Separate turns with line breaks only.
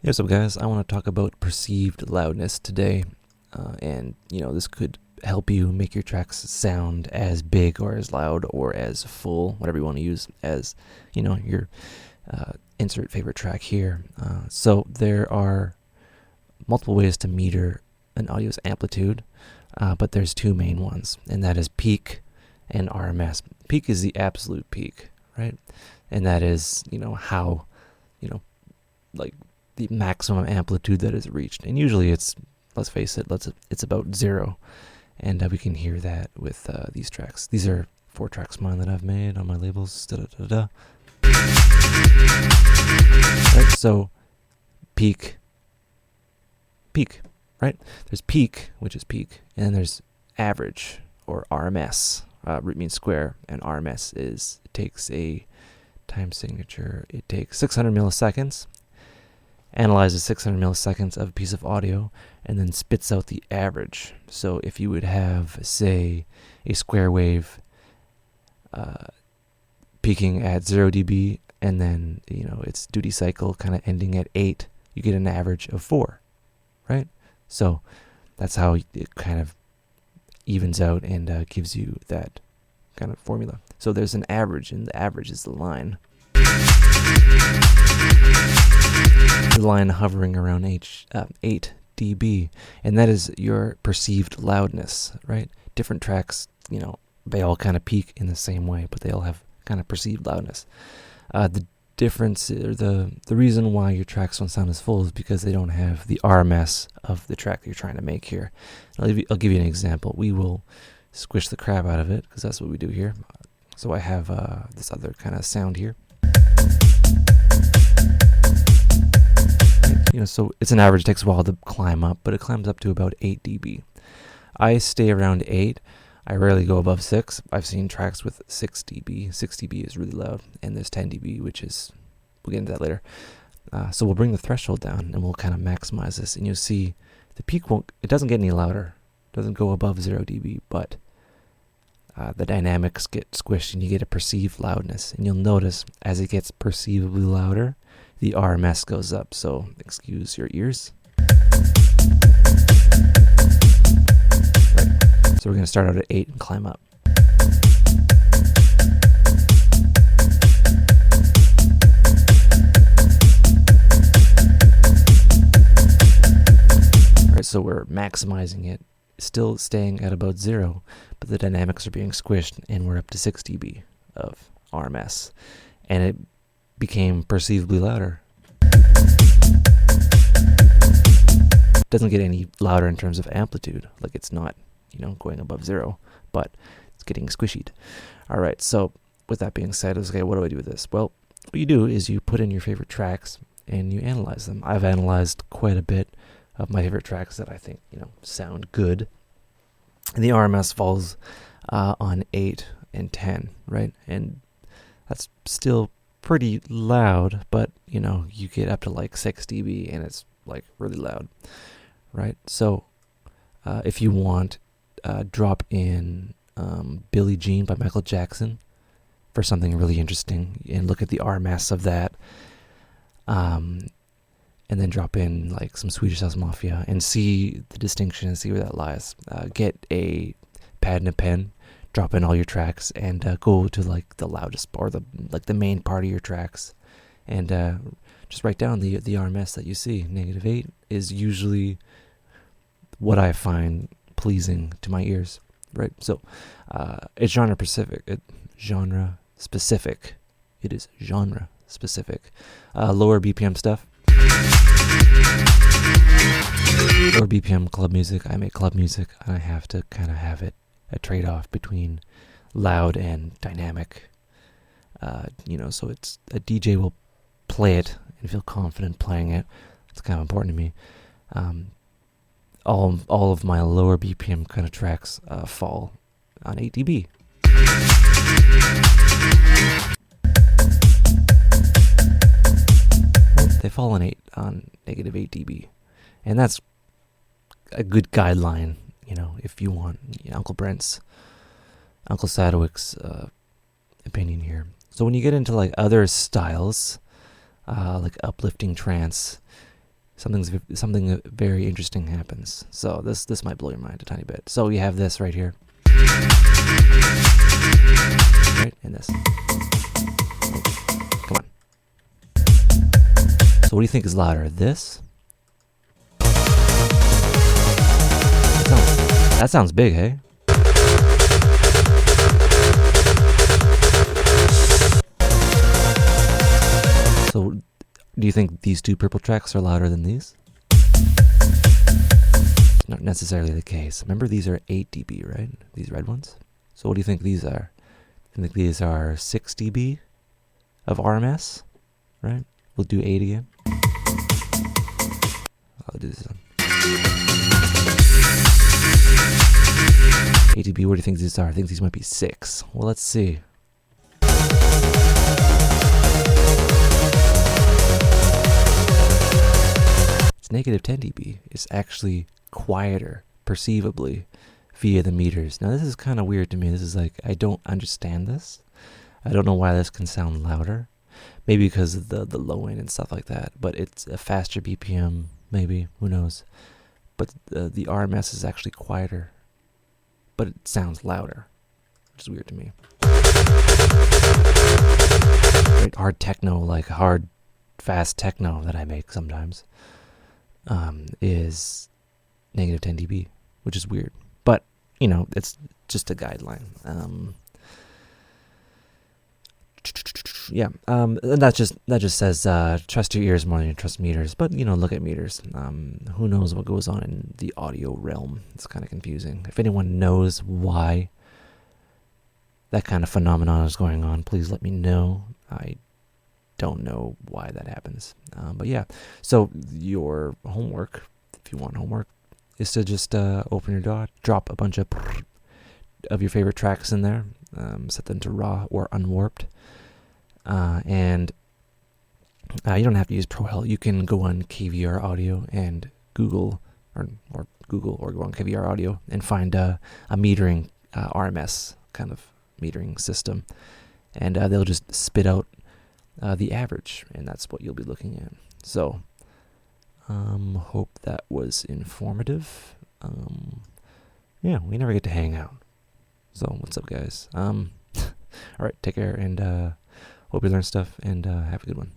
Hey, what's up, guys? I want to talk about perceived loudness today, and this could help you make your tracks sound as big or as loud or as full, whatever you want to use as your insert favorite track here. So there are multiple ways to meter an audio's amplitude, but there's two main ones, and that is peak and RMS. Peak is the absolute peak, right? And that is how like the maximum amplitude that is reached, and usually it's, let's face it, it's about 0, and we can hear that with these tracks. These are 4 tracks of mine that I've made on my labels. Right, so peak, right? There's peak, which is peak, and then there's average, or RMS. Root means square, and RMS is, it takes a time signature. It takes 600 milliseconds, analyzes 600 milliseconds of a piece of audio, and then spits out the average. So if you would have, say, a square wave peaking at 0 dB, and then its duty cycle kind of ending at 8, you get an average of 4, right? So that's how it kind of evens out and gives you that kind of formula. So there's an average, and the average is the line. The line hovering around 8 dB, and that is your perceived loudness, right? Different tracks, they all kind of peak in the same way, but they all have kind of perceived loudness. The difference, or the reason why your tracks don't sound as full, is because they don't have the RMS of the track that you're trying to make here. I'll give you an example. We will squish the crap out of it, because that's what we do here. So I have this other kind of sound here. So it's an average. It takes a while to climb up, but it climbs up to about 8 dB. I stay around 8. I rarely go above 6. I've seen tracks with 6 dB. 6 dB is really loud, and there's 10 dB, which is, we'll get into that later. So we'll bring the threshold down, and we'll kind of maximize this, and you'll see the peak it doesn't get any louder. It doesn't go above 0 dB, but the dynamics get squished, and you get a perceived loudness. And you'll notice as it gets perceivably louder, the RMS goes up. So excuse your ears. Right. So we're going to start out at 8 and climb up. All right, so we're maximizing it, still staying at about 0, but the dynamics are being squished, and we're up to 6 dB of RMS, and it became perceivably louder. It doesn't get any louder in terms of amplitude, like it's not going above 0, but it's getting squishied. All right, so with that being said, okay, what do I do with this? Well, what you do is you put in your favorite tracks and you analyze them. I've analyzed quite a bit of my favorite tracks that I think sound good, and the RMS falls on 8 and 10, right? And that's still pretty loud, but you get up to like 6 dB, and it's like really loud, right? So if you want, drop in Billie Jean by Michael Jackson for something really interesting, and look at the RMS of that, and then drop in like some Swedish House Mafia and see the distinction and see where that lies. Get a pad and a pen, drop in all your tracks, and go to like the loudest, or the main part of your tracks, and just write down the RMS that you see. -8 is usually what I find pleasing to my ears, right? So it's genre specific. It is genre specific. Lower BPM stuff. Lower BPM club music. I make club music, and I have to kind of have it a trade-off between loud and dynamic. So it's a DJ will play it and feel confident playing it. It's kind of important to me. All of my lower BPM kind of tracks fall on 8 dB. They fall on -8 dB, and that's a good guideline. If you want Uncle Sadwick's opinion here. So when you get into like other styles, like uplifting trance, something very interesting happens. So this might blow your mind a tiny bit. So you have this right here, right, and this. Come on. So what do you think is louder? This? That sounds big, hey? So, do you think these two purple tracks are louder than these? Not necessarily the case. Remember, these are 8 dB, right? These red ones? So what do you think these are? I think these are 6 dB of RMS, right? We'll do 8 again. I'll do this one. 8 dB, what do you think these are? I think these might be 6. Well, let's see. It's negative 10 dB. It's actually quieter, perceivably, via the meters. Now, this is kind of weird to me. This is like, I don't understand this. I don't know why this can sound louder. Maybe because of the low end and stuff like that. But it's a faster BPM, maybe. Who knows? But the RMS is actually quieter. But it sounds louder, which is weird to me. Right, hard techno, like hard, fast techno that I make sometimes, is negative 10 dB, which is weird. But, you know, it's just a guideline. And that just says trust your ears more than you trust meters. But, you know, look at meters. Who knows what goes on in the audio realm? It's kind of confusing. If anyone knows why that kind of phenomenon is going on, please let me know. I don't know why that happens. But yeah, so your homework, if you want homework, is to just open your DAW, drop a bunch of your favorite tracks in there, set them to raw or unwarped. And you don't have to use ProHel. You can go on KVR Audio and Google or go on KVR Audio and find a metering RMS kind of metering system, and they'll just spit out the average, and that's what you'll be looking at. So, hope that was informative. Yeah, we never get to hang out. So, what's up, guys? All right, take care, and hope you learn stuff, and have a good one.